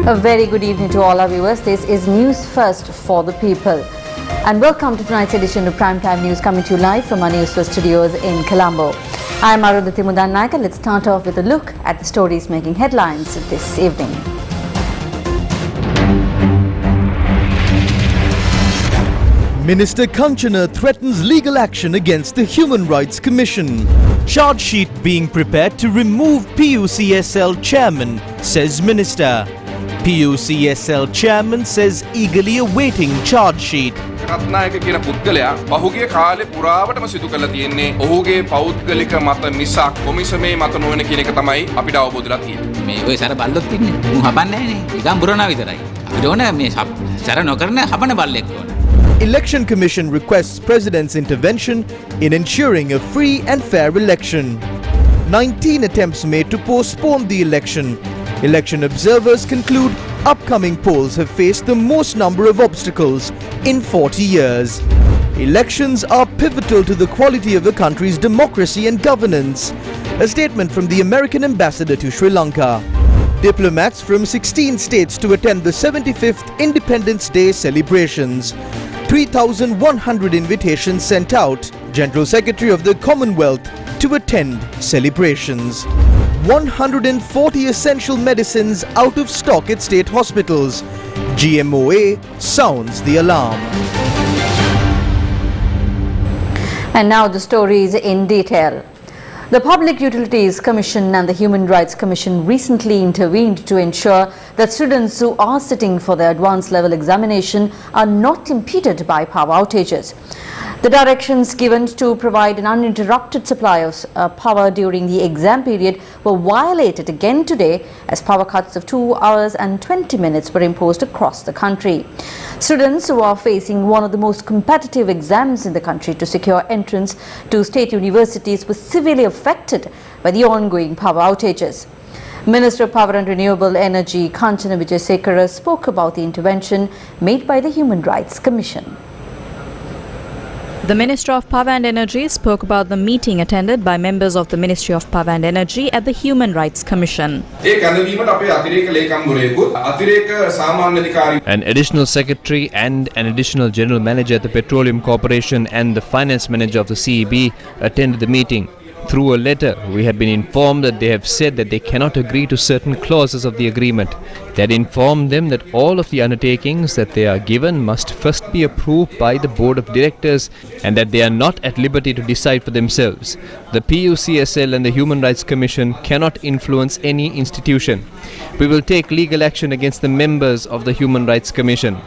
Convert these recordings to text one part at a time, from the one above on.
A very good evening to all our viewers. This is News First for the People. And welcome to tonight's edition of Primetime News, coming to you live from our Newsfirst studios in Colombo. I am Arundhati Mudannaika. Let's start off with a look at the stories making headlines this evening. Minister Kanchana threatens legal action against the Human Rights Commission. Charge sheet being prepared to remove PUCSL chairman, says Minister. PUCSL chairman says eagerly awaiting charge sheet. Ratnayake කියන පුද්ගලයා පහුගිය කාලේ පුරාවටම සිදු කරලා තියෙන්නේ ඔහුගේ පෞද්ගලික මත මිසක් කොමිසමේ මත නොවන කියන එක තමයි අපිට අවබෝධලා තියෙන්නේ. මේ ඔය සැර බල්ලොත් ඉන්නේ. උන් හපන්නේ නැහැ නේ. නිකන් බුරනවා විතරයි. අපිට ඕන මේ සැර නොකරන හපන බල්ලෙක් ඕන. Election Commission requests President's intervention in ensuring a free and fair election. 19 attempts made to postpone the election. Election observers conclude upcoming polls have faced the most number of obstacles in 40 years. Elections are pivotal to the quality of a country's democracy and governance. A statement from the American ambassador to Sri Lanka. Diplomats from 16 states to attend the 75th Independence Day celebrations. 3,100 invitations sent out. General Secretary of the Commonwealth to attend celebrations. 140 essential medicines out of stock at state hospitals. GMOA sounds the alarm. And now the stories in detail. The Public Utilities Commission and the Human Rights Commission recently intervened to ensure that students who are sitting for their advanced level examination are not impeded by power outages. The directions given to provide an uninterrupted supply of power during the exam period were violated again today, as power cuts of 2 hours and 20 minutes were imposed across the country. Students who are facing one of the most competitive exams in the country to secure entrance to state universities were severely affected by the ongoing power outages. Minister of Power and Renewable Energy Kanchana Vijaysekara spoke about the intervention made by the Human Rights Commission. The Minister of Power and Energy spoke about the meeting attended by members of the Ministry of Power and Energy at the Human Rights Commission. An additional secretary and an additional general manager at the Petroleum Corporation and the finance manager of the CEB attended the meeting. Through a letter, we have been informed that they have said that they cannot agree to certain clauses of the agreement. They had informed them that all of the undertakings that they are given must first be approved by the Board of Directors and that they are not at liberty to decide for themselves. The PUCSL and the Human Rights Commission cannot influence any institution. We will take legal action against the members of the Human Rights Commission.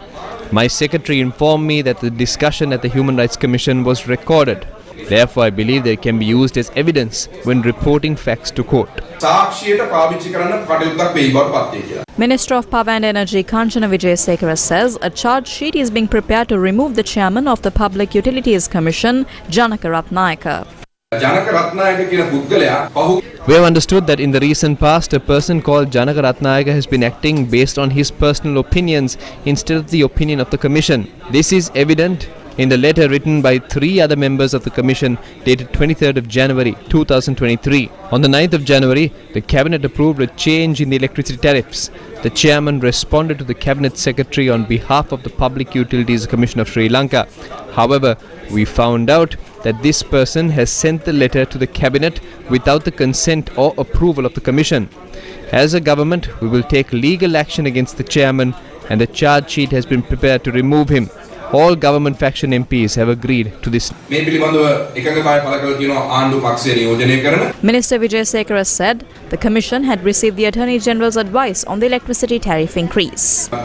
My secretary informed me that the discussion at the Human Rights Commission was recorded. Therefore, I believe that it can be used as evidence when reporting facts to court. Minister of Power and Energy Kanchana Vijaysekara says a charge sheet is being prepared to remove the chairman of the Public Utilities Commission, Janaka Ratnayaka. We have understood that in the recent past, a person called Janaka Ratnayaka has been acting based on his personal opinions instead of the opinion of the Commission. This is evident in the letter written by 3 other members of the Commission dated 23rd of January 2023. On the 9th of January, the Cabinet approved a change in the electricity tariffs. The chairman responded to the Cabinet Secretary on behalf of the Public Utilities Commission of Sri Lanka. However, we found out that this person has sent the letter to the Cabinet without the consent or approval of the Commission. As a government, we will take legal action against the chairman, and the charge sheet has been prepared to remove him. All government faction MPs have agreed to this. Minister Vijaysekara said the Commission had received the Attorney General's advice on the electricity tariff increase. The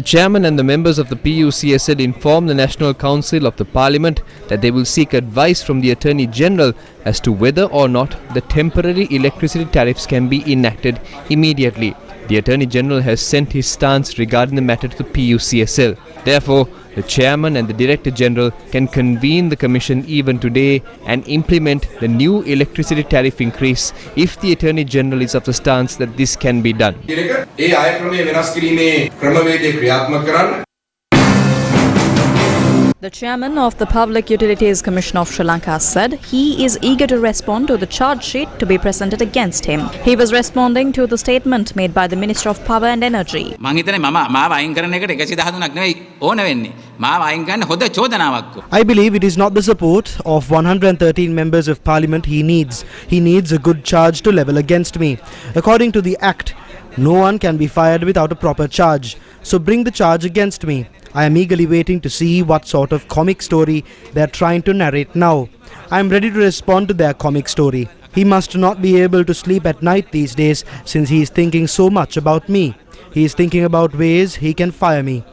chairman and the members of the PUCSL informed the National Council of the Parliament that they will seek advice from the Attorney General as to whether or not the temporary electricity tariffs can be enacted immediately. The Attorney General has sent his stance regarding the matter to the PUCSL. Therefore, the Chairman and the Director General can convene the Commission even today and implement the new electricity tariff increase if the Attorney General is of the stance that this can be done. The chairman of the Public Utilities Commission of Sri Lanka said he is eager to respond to the charge sheet to be presented against him. He was responding to the statement made by the Minister of Power and Energy. I believe it is not the support of 113 members of parliament he needs. He needs a good charge to level against me. According to the Act, no one can be fired without a proper charge. So bring the charge against me. I am eagerly waiting to see what sort of comic story they are trying to narrate now. I am ready to respond to their comic story. He must not be able to sleep at night these days since he is thinking so much about me. He is thinking about ways he can fire me.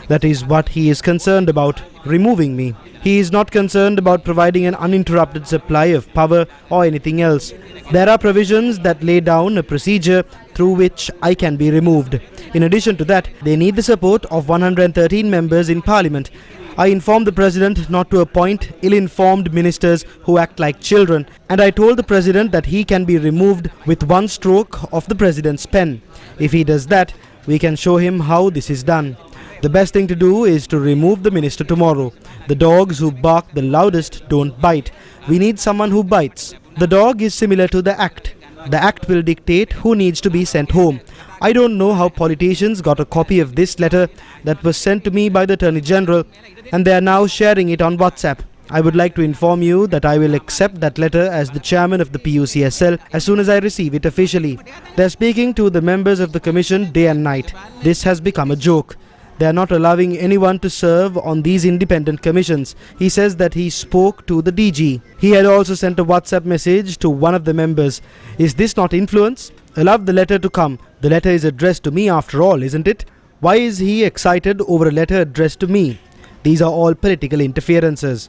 That is what he is concerned about, removing me. He is not concerned about providing an uninterrupted supply of power or anything else. There are provisions that lay down a procedure through which I can be removed. In addition to that, they need the support of 113 members in Parliament. I informed the President not to appoint ill-informed ministers who act like children, and I told the President that he can be removed with one stroke of the President's pen. If he does that, we can show him how this is done. The best thing to do is to remove the minister tomorrow. The dogs who bark the loudest don't bite. We need someone who bites. The dog is similar to the Act. The Act will dictate who needs to be sent home. I don't know how politicians got a copy of this letter that was sent to me by the Attorney General, and they are now sharing it on WhatsApp. I would like to inform you that I will accept that letter as the chairman of the PUCSL as soon as I receive it officially. They are speaking to the members of the commission day and night. This has become a joke. They are not allowing anyone to serve on these independent commissions. He says that he spoke to the DG. He had also sent a WhatsApp message to one of the members. Is this not influence? Allow the letter to come. The letter is addressed to me after all, isn't it? Why is he excited over a letter addressed to me? These are all political interferences.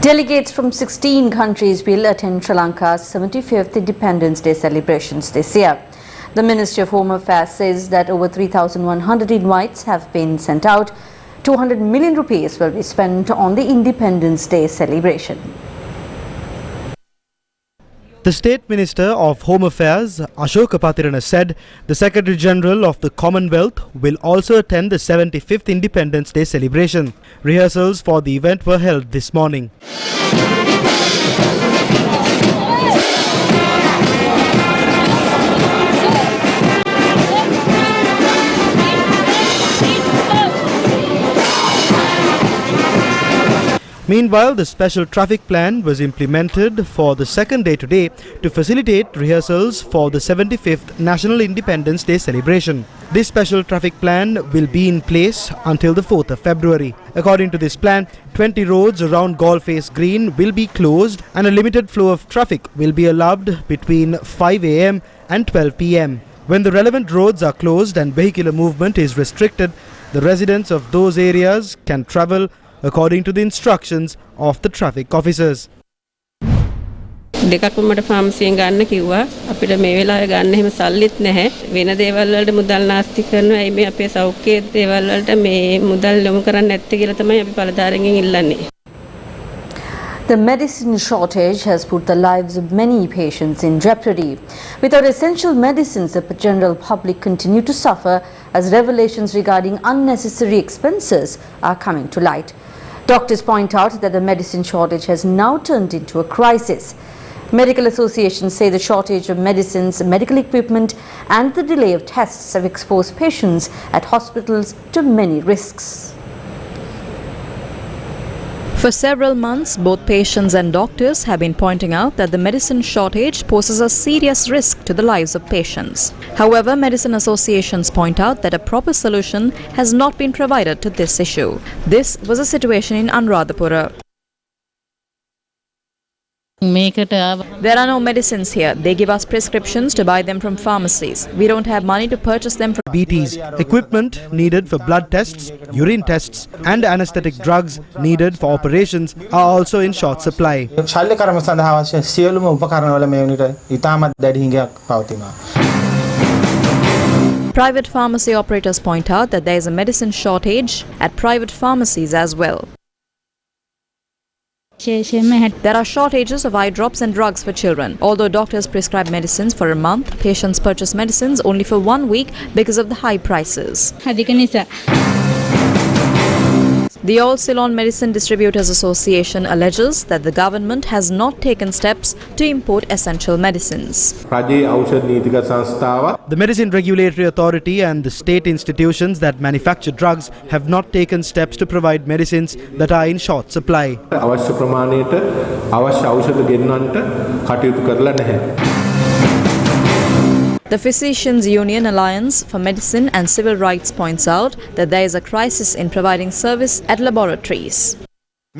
Delegates from 16 countries will attend Sri Lanka's 75th Independence Day celebrations this year. The Ministry of Home Affairs says that over 3,100 invites have been sent out. 200 million rupees will be spent on the Independence Day celebration. The State Minister of Home Affairs, Ashoka Patirana, said the Secretary General of the Commonwealth will also attend the 75th Independence Day celebration. Rehearsals for the event were held this morning. Meanwhile, the special traffic plan was implemented for the second day today to facilitate rehearsals for the 75th National Independence Day celebration. This special traffic plan will be in place until the 4th of February. According to this plan, 20 roads around Golface Green will be closed and a limited flow of traffic will be allowed between 5 a.m. and 12 p.m. When the relevant roads are closed and vehicular movement is restricted, the residents of those areas can travel according to the instructions of the traffic officers. දෙකක්ම මට ෆාමසියෙන් ගන්න කිව්වා. අපිට මේ වෙලාවේ ගන්න එහෙම සල්ලිත් නැහැ. වෙන දේවල් වලට මුදල් නාස්ති කරනවා. එයි මේ අපේ සෞඛ්‍ය දේවල් වලට මේ මුදල් යොමු කරන්නේ නැත්තේ කියලා තමයි අපි පළදාරගෙන් ඉල්ලන්නේ. The medicine shortage has put the lives of many patients in jeopardy. Without essential medicines, the general public continue to suffer as revelations regarding unnecessary expenses are coming to light. Doctors point out that the medicine shortage has now turned into a crisis. Medical associations say the shortage of medicines, medical equipment and the delay of tests have exposed patients at hospitals to many risks. For several months, both patients and doctors have been pointing out that the medicine shortage poses a serious risk to the lives of patients. However, medicine associations point out that a proper solution has not been provided to this issue. This was a situation in Anuradhapura. There are no medicines here. They give us prescriptions to buy them from pharmacies. We don't have money to purchase them from BTs. Equipment needed for blood tests, urine tests and anesthetic drugs needed for operations are also in short supply. Private pharmacy operators point out that there is a medicine shortage at private pharmacies as well. There are shortages of eye drops and drugs for children. Although doctors prescribe medicines for a month, patients purchase medicines only for 1 week because of the high prices. The All Ceylon Medicine Distributors Association alleges that the government has not taken steps to import essential medicines. The Medicine Regulatory Authority and the state institutions that manufacture drugs have not taken steps to provide medicines that are in short supply. The Physicians Union Alliance for Medicine and Civil Rights points out that there is a crisis in providing service at laboratories.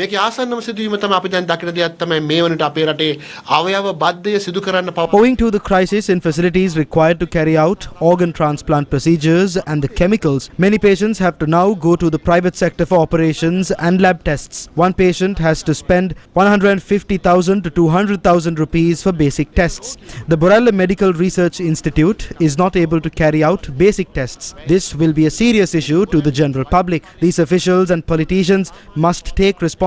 මේකේ ආසන්නම සිදුවීම තමයි අපි දැන් දකින දෙයක් තමයි මේ වනට අපේ රටේ අවයව බද්ධය සිදු කරන්න Owing to the crisis in facilities required to carry out organ transplant procedures and the chemicals, many patients have to now go to the private sector for operations and lab tests. One patient has to spend 150,000 to 200,000 rupees for basic tests. The Borella Medical Research Institute is not able to carry out basic tests. This will be a serious issue to the general public. These officials and politicians must take responsibility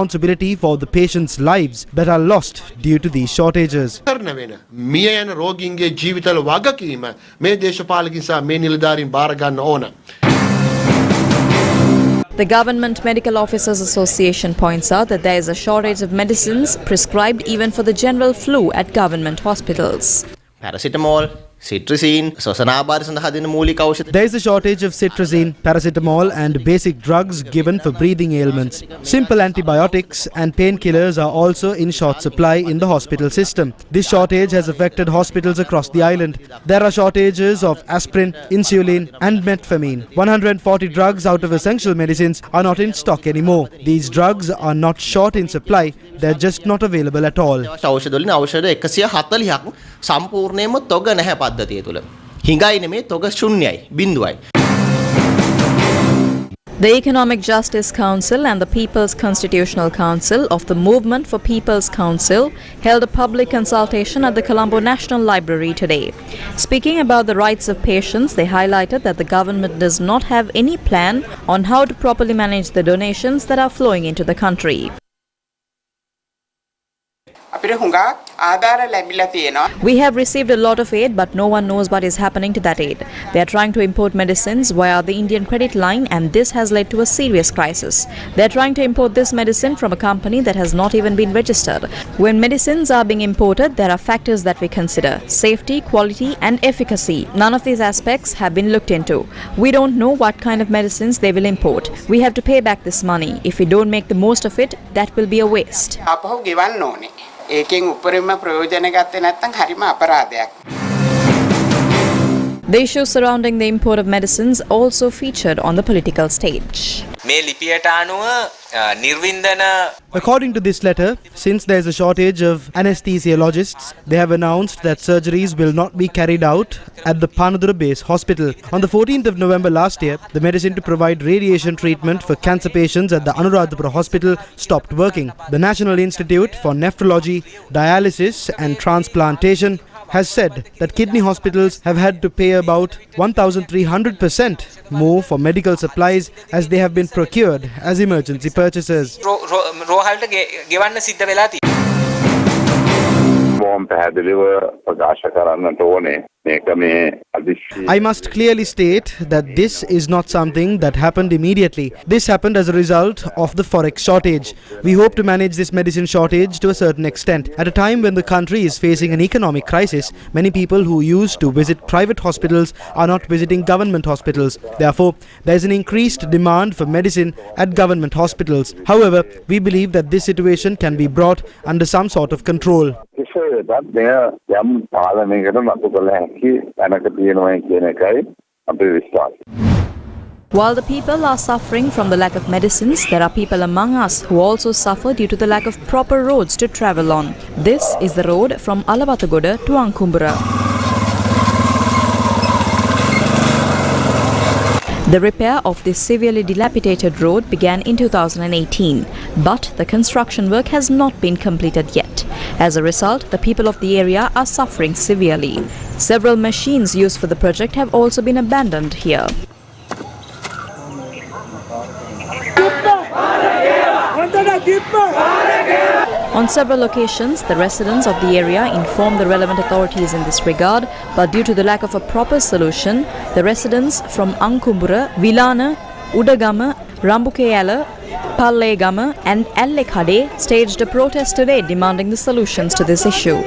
for the patients' lives that are lost due to these shortages. මිය යන රෝගීන්ගේ ජීවිතවල වගකීම මේ දේශපාලකින් සහ මේ නිලධාරීන් බාර ගන්න ඕන. The Government Medical Officers Association points out that there is a shortage of medicines prescribed even for the general flu at government hospitals. Paracetamol, cetirizine, There is a shortage of cetirizine, paracetamol and basic drugs given for breathing ailments. Simple antibiotics and painkillers are also in short supply in the hospital system. This shortage has affected hospitals across the island. There are shortages of aspirin, insulin and metformin. 140 drugs out of essential medicines are not in stock anymore. These drugs are not short in supply, they're just not available at all. සම්පූර්ණයෙන්ම තොග නැහැ පද්ධතිය තුල. හිඟයි නෙමේ තොග ශුන්‍යයි බිඳුවයි. The Economic Justice Council and the People's Constitutional Council of the Movement for People's Council held a public consultation at the Colombo National Library today. Speaking about the rights of patients, they highlighted that the government does not have any plan on how to properly manage the donations that are flowing into the country. We have received a lot of aid, but no one knows what is happening to that aid. They are trying to import medicines via the Indian credit line, and this has led to a serious crisis. They are trying to import this medicine from a company that has not even been registered. When medicines are being imported, there are factors that we consider: safety, quality and efficacy. None of these aspects have been looked into. We don't know what kind of medicines they will import. We have to pay back this money. If we don't make the most of it, that will be a waste. The issues surrounding the import of medicines also featured on the political stage. According to this letter, since there is a shortage of anesthesiologists, they have announced that surgeries will not be carried out at the Panadura Base Hospital. On the 14th of November last year, the medicine to provide radiation treatment for cancer patients at the Anuradhapura Hospital stopped working. The National Institute for Nephrology, Dialysis and Transplantation has said that kidney hospitals have had to pay about 1,300% more for medical supplies as they have been procured as emergency purchases. I must clearly state that this is not something that happened immediately. This happened as a result of the forex shortage. We hope to manage this medicine shortage to a certain extent. At a time when the country is facing an economic crisis, many people who used to visit private hospitals are not visiting government hospitals. Therefore, there is an increased demand for medicine at government hospitals. However, we believe that this situation can be brought under some sort of control. While the people are suffering from the lack of medicines, there are people among us who also suffer due to the lack of proper roads to travel on. This is the road from Alabathagoda to Ankumbura. The repair of this severely dilapidated road began in 2018, but the construction work has not been completed yet. As a result, the people of the area are suffering severely. Several machines used for the project have also been abandoned here. On several occasions, the residents of the area informed the relevant authorities in this regard, but due to the lack of a proper solution, the residents from Ankumbura, Vilana, Udagama, Rambukeyala, Pallegama and Allekade staged a protest today demanding the solutions to this issue.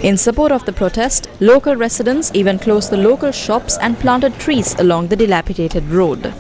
In support of the protest, local residents even closed the local shops and planted trees along the dilapidated road.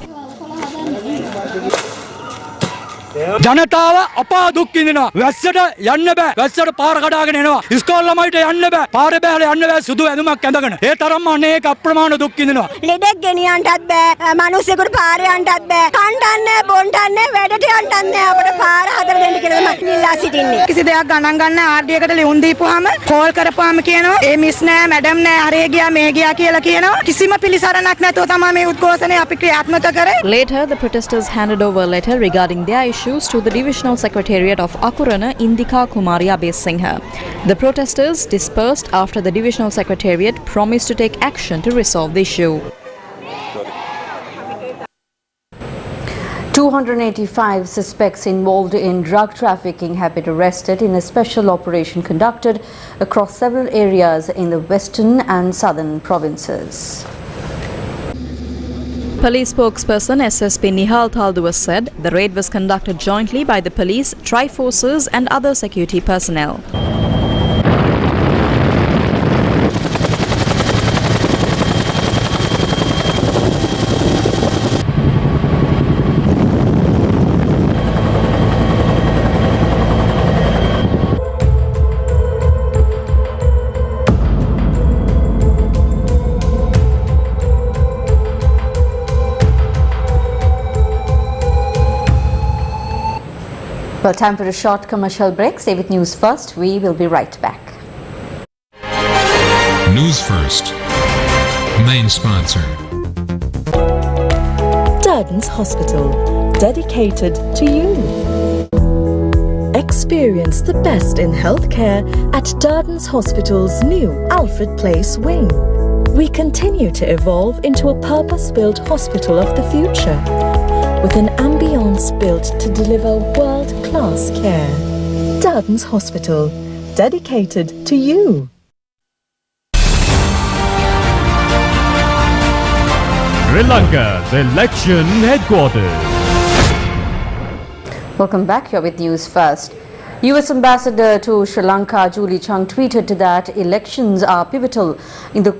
ජනතාව අපා දුක් විඳිනවා. වැස්සට යන්න බෑ. වැස්සට පාර කඩාගෙන එනවා. ඉස්කෝල ළමයිට යන්න බෑ. පාරේ බෑලා යන්න බෑ සුදු ඇඳුමක් ඇඳගෙන. ඒ තරම්ම අනේක අප්‍රමාණ දුක් විඳිනවා. ලෙඩෙක් ගෙනියන්නත් බෑ. මිනිස්සුන්ට පාරේ යන්නත් බෑ. කණ්ඩන්නේ බොණ්ඩන්නේ වැඩට යන්නත් නෑ. අපිට පාර හදලා දෙන්න කියලා මම ඉල්ලා සිටින්නේ. කිසි දෙයක් ගණන් ගන්න ආර්ඩියකට ලියුම් දීපුවාම කෝල් කරපුවාම කියනවා ඒ මිස් නෑ මැඩම් නෑ අරේ ගියා මේ ගියා කියලා කියනවා. කිසිම පිළිසරණක් නැතුව තමයි මේ උද්ඝෝෂණය අපි ක්‍රියාත්මක කරේ. Later, the protesters handed over a letter regarding their issues to the Divisional Secretariat of Akurana, Indika Kumari Abesinghe. The protesters dispersed after the Divisional Secretariat promised to take action to resolve the issue. 285 suspects involved in drug trafficking have been arrested in a special operation conducted across several areas in the western and southern provinces. Police spokesperson SSP Nihal Thalduwa said the raid was conducted jointly by the police, tri-forces and other security personnel. Well, time for a short commercial break. Stay with News First. We will be right back. News First. Main sponsor. Durden's Hospital. Dedicated to you. Experience the best in healthcare at Durden's Hospital's new Alfred Place wing. We continue to evolve into a purpose-built hospital of the future, with an ambience built to deliver world-class care. Durden's Hospital, dedicated to you. Sri Lanka's election headquarters. Welcome back. You're with News First. US Ambassador to Sri Lanka, Julie Chung, tweeted that elections are pivotal in the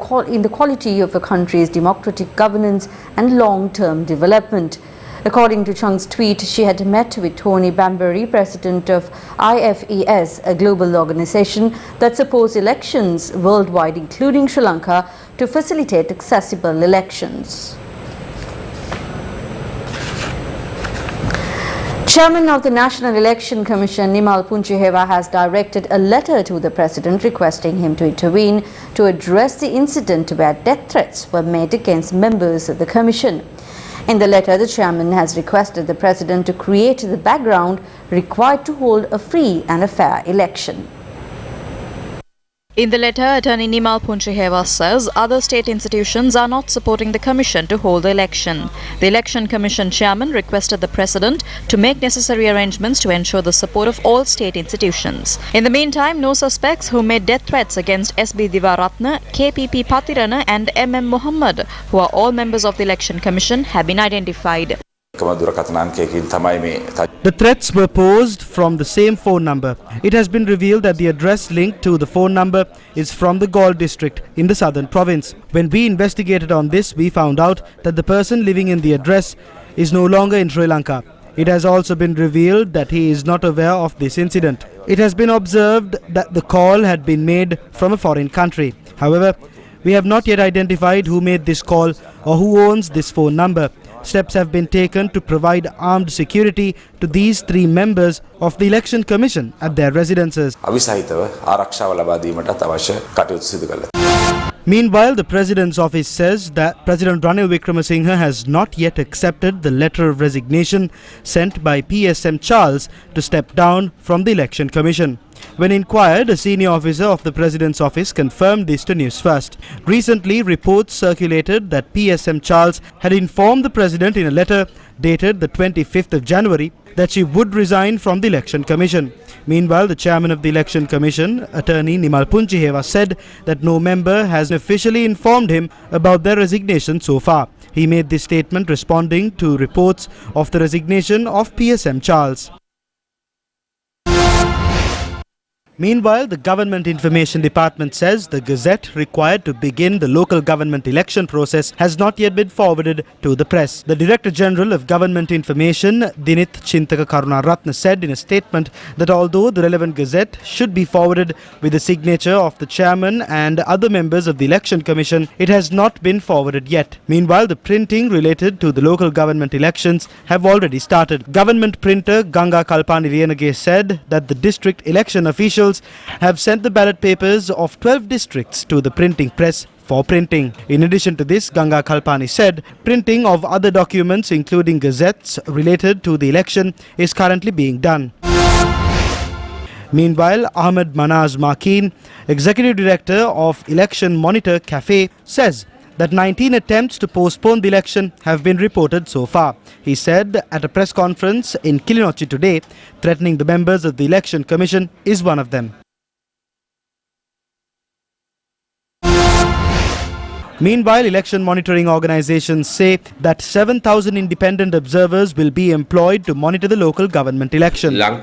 quality of a country's democratic governance and long-term development. According to Chung's tweet, she had met with Tony Bambury, president of IFES, a global organization that supports elections worldwide, including Sri Lanka, to facilitate accessible elections. Chairman of the National Election Commission, Nimal Punchiheva, has directed a letter to the President requesting him to intervene to address the incident where death threats were made against members of the Commission. In the letter, the Chairman has requested the President to create the background required to hold a free and a fair election. In the letter, Attorney Nimal Punchiheva says other state institutions are not supporting the Commission to hold the election. The Election Commission Chairman requested the President to make necessary arrangements to ensure the support of all state institutions. In the meantime, no suspects who made death threats against SB Divaratna, KPP Patirana and MM Muhammad, who are all members of the Election Commission, have been identified. The threats were posed from the same phone number. It has been revealed that the address linked to the phone number is from the Galle district in the southern province. When we investigated on this, we found out that the person living in the address is no longer in Sri Lanka. It has also been revealed that he is not aware of this incident. It has been observed that the call had been made from a foreign country. However, we have not yet identified who made this call or who owns this phone number. Steps have been taken to provide armed security to these three members of the Election Commission at their residences. Meanwhile, the President's office says that President Ranil Wickremesinghe has not yet accepted the letter of resignation sent by PSM Charles to step down from the Election Commission. When inquired, a senior officer of the President's office confirmed this to Newsfirst. Recently, reports circulated that PSM Charles had informed the President in a letter dated the 25th of January that she would resign from the Election Commission. Meanwhile, the chairman of the Election Commission, attorney Nimal Punchiheva, said that no member has officially informed him about their resignation so far. He made this statement responding to reports of the resignation of PSM Charles. Meanwhile, the Government Information Department says the Gazette required to begin the local government election process has not yet been forwarded to the press. The Director General of Government Information, Dinith Chintaka Karunaratne, said in a statement that although the relevant Gazette should be forwarded with the signature of the Chairman and other members of the Election Commission, it has not been forwarded yet. Meanwhile, the printing related to the local government elections have already started. Government printer Ganga Kalpani Riyanage said that the district election officials have sent the ballot papers of 12 districts to the printing press for printing. In addition to this, Ganga Kalpani said printing of other documents including gazettes related to the election is currently being done. Meanwhile, Ahmed Manaz Makin, Executive Director of Election Monitor Cafe, says that 19 attempts to postpone the election have been reported so far. He said at a press conference in Kilinochchi today, threatening the members of the Election Commission is one of them. Meanwhile, election monitoring organizations say that 7,000 independent observers will be employed to monitor the local government election. There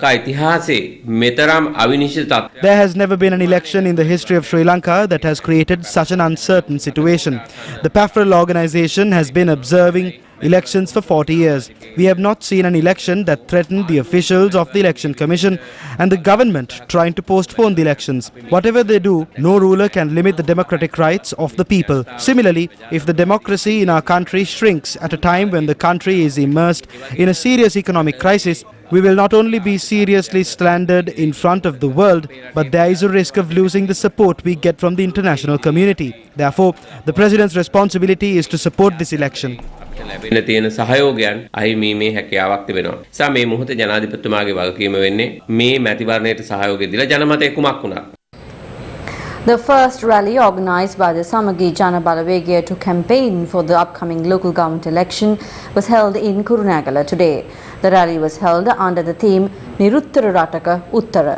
has never been an election in the history of Sri Lanka that has created such an uncertain situation. The PAFREL organization has been observing elections for 40 years. We have not seen an election that threatened the officials of the Election Commission and the government trying to postpone the elections. Whatever they do, no ruler can limit the democratic rights of the people. Similarly, if the democracy in our country shrinks at a time when the country is immersed in a serious economic crisis, we will not only be seriously slandered in front of the world, but there is a risk of losing the support we get from the international community. Therefore, the President's responsibility is to support this election. ලැබෙන තියෙන සහයෝගයන් අහිමීමේ හැකියාවක් තිබෙනවා. නිසා මේ මොහොතේ ජනාධිපතිතුමාගේ වගකීම වෙන්නේ මේ මැතිවරණයට සහයෝගය දීලා ජනමතය කුමක් වුණා. The first rally organised by the Samagi Jana Balawegaya to campaign for the upcoming local government election was held in Kurunegala today. The rally was held under the theme Niruttara Rataka Uttara.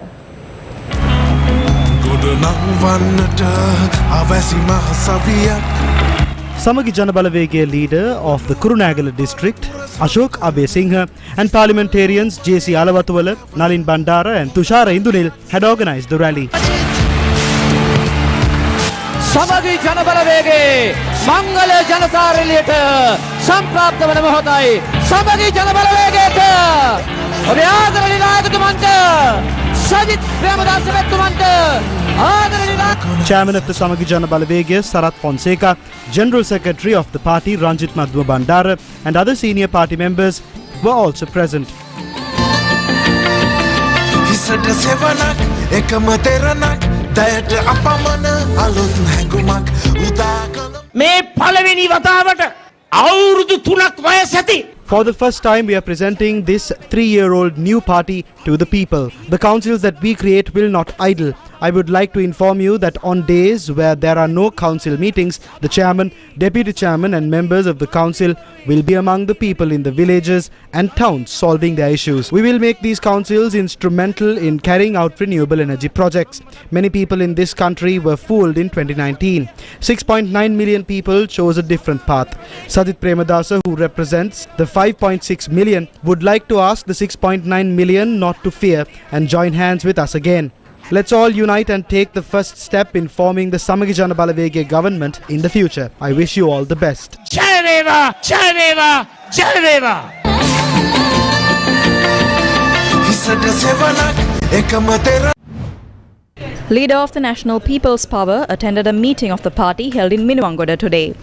Samagi Jana Balawegaya leader of the Kurunegala district, Ashok Abesinghe, and parliamentarians J.C. Alawatuwala, Nalin Bandara and Tushara Indunil had organised the rally. Samagi Jana Balawegaya Mangala Janataraliyata Samprapta වන මොහොතයි Samagi Jana Balawegayata ඔබේ ආදරණීය නායකතුමන්ට Sajith Premadasa මැතිතුමන්ට Chairman of the Samagi Jana Balawegaya, Sarath Fonseca, General Secretary of the party, Ranjit Madhwa Bandara, and other senior party members were also present. For the first time, we are presenting this 3-year-old new party to the people. The councils that we create will not idle. I would like to inform you that on days where there are no council meetings, the chairman, deputy chairman and members of the council will be among the people in the villages and towns solving their issues. We will make these councils instrumental in carrying out renewable energy projects. Many people in this country were fooled in 2019. 6.9 million people chose a different path. Sajith Premadasa, who represents the 5.6 million, would like to ask the 6.9 million not to fear and join hands with us again. Let's all unite and take the first step in forming the Samagi Jana Balawegaya government in the future. I wish you all the best. Jai Deva! Jai Deva! Jai Deva! Leader of the National People's Power attended a meeting of the party held in Minuwangoda today.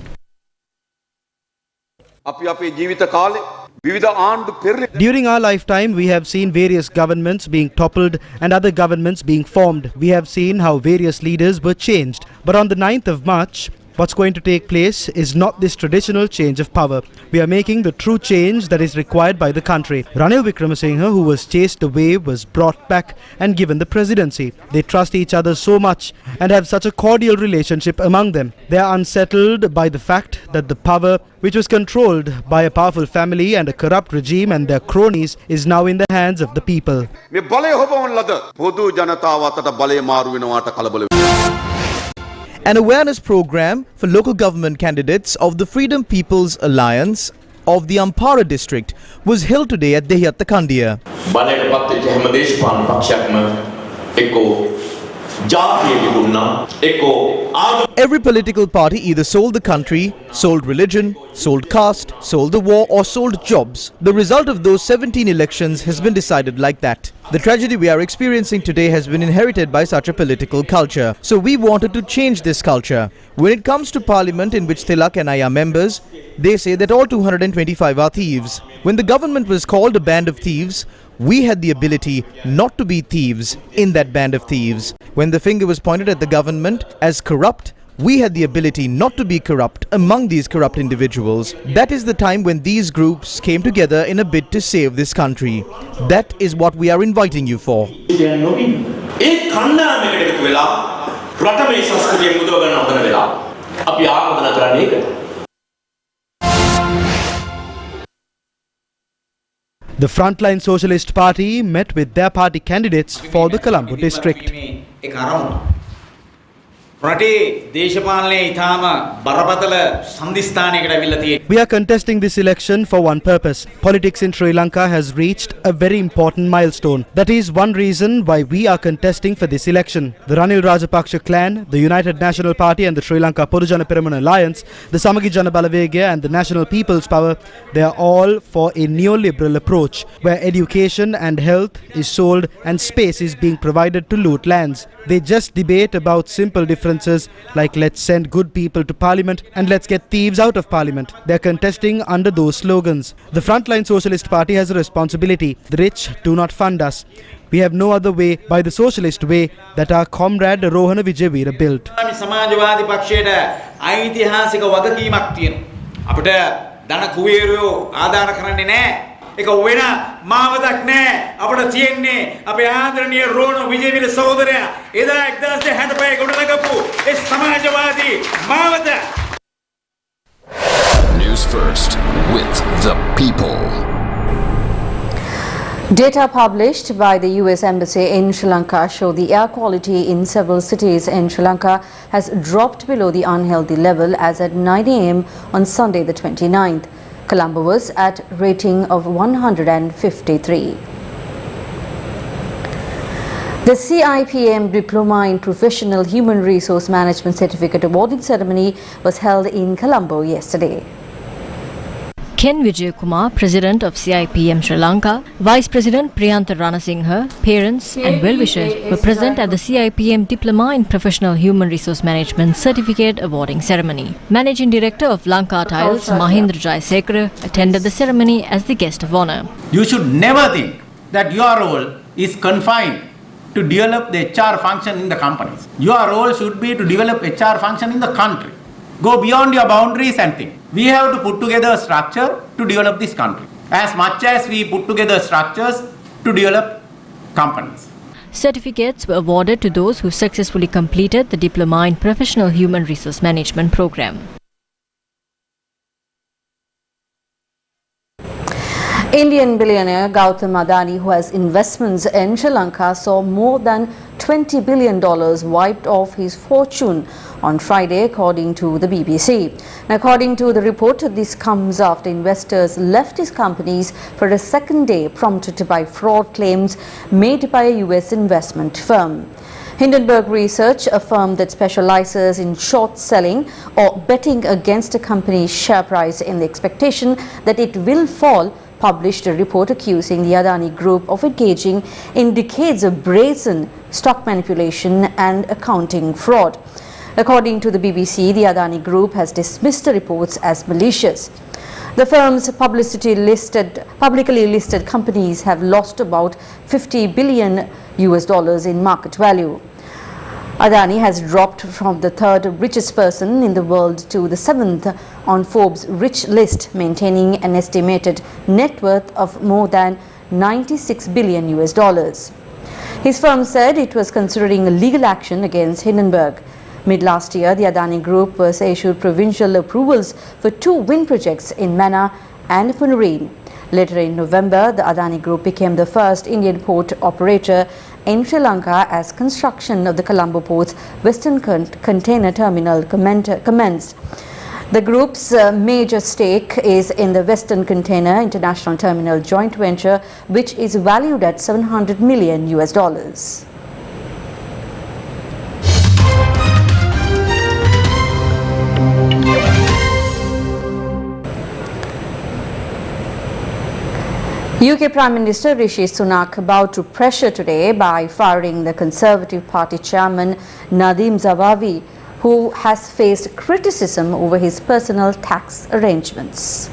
අපි අපේ ජීවිත කාලේ During our lifetime, we have seen various governments being toppled and other governments being formed. We have seen how various leaders were changed. But on the 9th of March, what's going to take place is not this traditional change of power. We are making the true change that is required by the country. Ranil Wickremesinghe, who was chased away, was brought back and given the presidency. They trust each other so much and have such a cordial relationship among them. They are unsettled by the fact that the power, which was controlled by a powerful family and a corrupt regime and their cronies, is now in the hands of the people. An awareness program for local government candidates of the Freedom People's Alliance of the Ampara district was held today at Dehiyattakandiya. Every political party either sold the country, sold religion, sold caste, sold the war or sold jobs. The result of those 17 elections has been decided like that. The tragedy we are experiencing today has been inherited by such a political culture. So we wanted to change this culture. When it comes to parliament, in which Tilak and I are members, they say that all 225 are thieves. When the government was called a band of thieves, we had the ability not to be thieves in that band of thieves. When the finger was pointed at the government as corrupt, we had the ability not to be corrupt among these corrupt individuals. That is the time when these groups came together in a bid to save this country. That is what we are inviting you for. The Frontline Socialist Party met with their party candidates for the Colombo district. We are contesting this election for one purpose. Politics in Sri Lanka has reached a very important milestone. That is one reason why we are contesting for this election. The Ranil Rajapaksa clan, the United National Party and the Sri Lanka Podujana Peramuna Alliance, the Samagi Jana Balawegaya and the National People's Power, they are all for a neoliberal approach where education and health is sold and space is being provided to loot lands. They just debate about simple differences like let's send good people to parliament and let's get thieves out of parliament. They are contesting under those slogans. The Frontline Socialist Party has a responsibility. The rich do not fund us. We have no other way by the socialist way that our comrade Rohana Vijayveera built. එක වෙන මාවතක් නැහැ අපිට තියෙන්නේ අපේ ආදරණීය රෝණ විජේවීර සහෝදරයා එදා 1965 ගොඩනගපු ඒ සමාජවාදී මාවත. News First with the people. Data published by the US Embassy in Sri Lanka show the air quality in several cities in Sri Lanka has dropped below the unhealthy level as at 9 a.m. on Sunday the 29th. Colombo was at rating of 153. The CIPM Diploma in Professional Human Resource Management Certificate awarding ceremony was held in Colombo yesterday. Ken Vijay Kumar, President of CIPM Sri Lanka, Vice President Priyantha Ranasinghe, parents and well-wishers were present at the CIPM Diploma in Professional Human Resource Management Certificate awarding ceremony. Managing Director of Lanka Tiles, Mahindra Jayasekara, attended the ceremony as the guest of honour. You should never think that your role is confined to develop the HR function in the companies. Your role should be to develop HR function in the country. Go beyond your boundaries and think. We have to put together a structure to develop this country as much as we put together structures to develop companies. Certificates were awarded to those who successfully completed the Diploma in Professional Human Resource Management program. Indian billionaire Gautam Adani, who has investments in Sri Lanka, saw more than $20 billion wiped off his fortune on Friday, according to the BBC. According to the report, this comes after investors left his companies for a second day, prompted by fraud claims made by a US investment firm. Hindenburg Research, a firm that specializes in short selling or betting against a company's share price in the expectation that it will fall, published a report accusing the Adani Group of engaging in decades of brazen stock manipulation and accounting fraud. According to the BBC, the Adani Group has dismissed the reports as malicious. The firm's publicly listed companies have lost about $50 billion in market value. Adani has dropped from the third richest person in the world to the seventh on Forbes' rich list, maintaining an estimated net worth of more than $96 billion. His firm said it was considering a legal action against Hindenburg. Mid-last year, the Adani Group was issued provincial approvals for 2 wind projects in Mannar and Punareen. Later in November, the Adani Group became the first Indian port operator in Sri Lanka as construction of the Colombo Port's Western Container Terminal commenced. The group's major stake is in the Western Container International Terminal joint venture, which is valued at $700 million. UK Prime Minister Rishi Sunak bowed to pressure today by firing the Conservative Party chairman Nadhim Zahawi, who has faced criticism over his personal tax arrangements.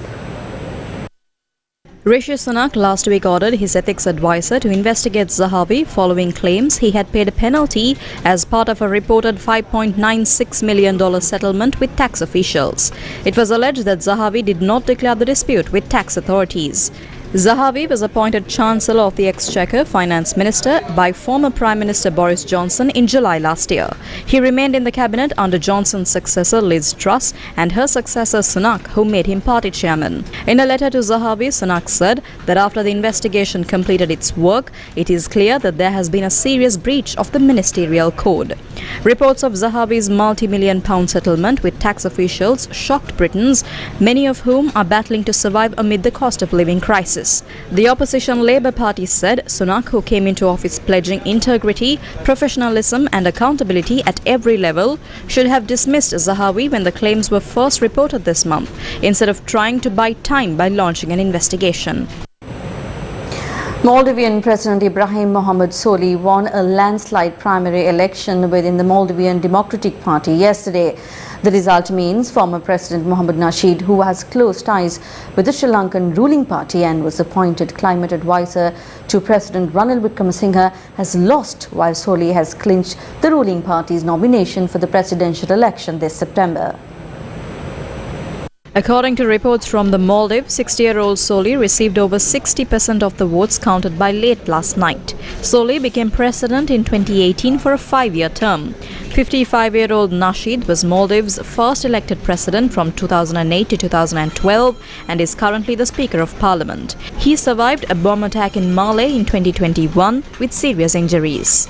Rishi Sunak last week ordered his ethics advisor to investigate Zahawi following claims he had paid a penalty as part of a reported $5.96 million settlement with tax officials. It was alleged that Zahawi did not declare the dispute with tax authorities. Zahawi was appointed Chancellor of the Exchequer Finance Minister by former Prime Minister Boris Johnson in July last year. He remained in the cabinet under Johnson's successor Liz Truss and her successor Sunak, who made him party chairman. In a letter to Zahawi, Sunak said that after the investigation completed its work, it is clear that there has been a serious breach of the ministerial code. Reports of Zahawi's multi-million pound settlement with tax officials shocked Britons, many of whom are battling to survive amid the cost of living crisis. The opposition Labour Party said Sunak, who came into office pledging integrity, professionalism and accountability at every level, should have dismissed Zahawi when the claims were first reported this month, instead of trying to buy time by launching an investigation. Maldivian President Ibrahim Mohamed Solih won a landslide primary election within the Maldivian Democratic Party yesterday. The result means former President Mohamed Nasheed, who has close ties with the Sri Lankan ruling party and was appointed climate advisor to President Ranil Wickremesinghe, has lost, while Solih has clinched the ruling party's nomination for the presidential election this September. According to reports from the Maldives, 60-year-old Solih received over 60% of the votes counted by late last night. Solih became president in 2018 for a 5-year term. 55-year-old Nasheed was Maldives' first elected president from 2008 to 2012 and is currently the Speaker of Parliament. He survived a bomb attack in Malé in 2021 with serious injuries.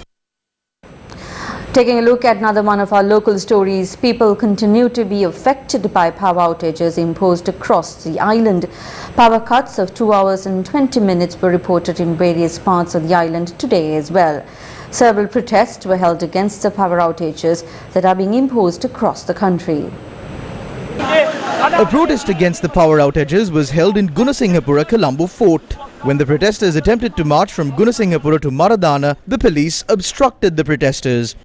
Taking a look at another one of our local stories, people continue to be affected by power outages imposed across the island. Power cuts of 2 hours and 20 minutes were reported in various parts of the island today as well. Several protests were held against the power outages that are being imposed across the country. A protest against the power outages was held in Gunasinghapura, Colombo Fort. When the protesters attempted to march from Gunasinghapura to Maradana, the police obstructed the protesters.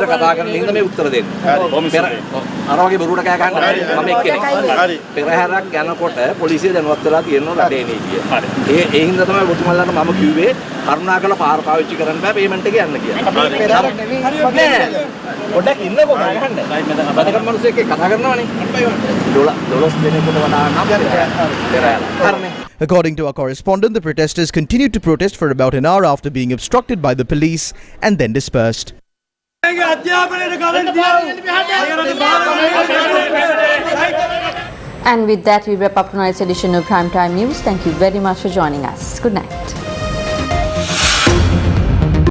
කතා කරන ඉන්න මේ උත්තර දෙන්න. අර වගේ බොරුවට කෑ ගන්න මම එක්කෙනෙක්. පෙරහැරක් යනකොට පොලිසිය දැනුවත් වෙලා තියෙනවා රටේ නීතිය. ඒ හින්දා තමයි ඔබතුමාලාට මම කිව්වේ කරුණාකරලා පාර පාවිච්චි කරන්න බෑ පේමන්ට් එක යන්න කියලා. පෙරහැරක් නෙමෙයි. පොඩ්ඩක් ඉන්නකෝ ගහන්න. වැඩකම් මිනිස්සෙක් එක්ක කතා කරනවනේ. $12 දෙනෙකුට වඩා නම් පෙරහැර. හරිනේ. According to our correspondent, the protesters continued to protest for about an hour after being obstructed by the police and then dispersed. And with that, we wrap up tonight's edition of Primetime News. Thank you very much for joining us. Good night.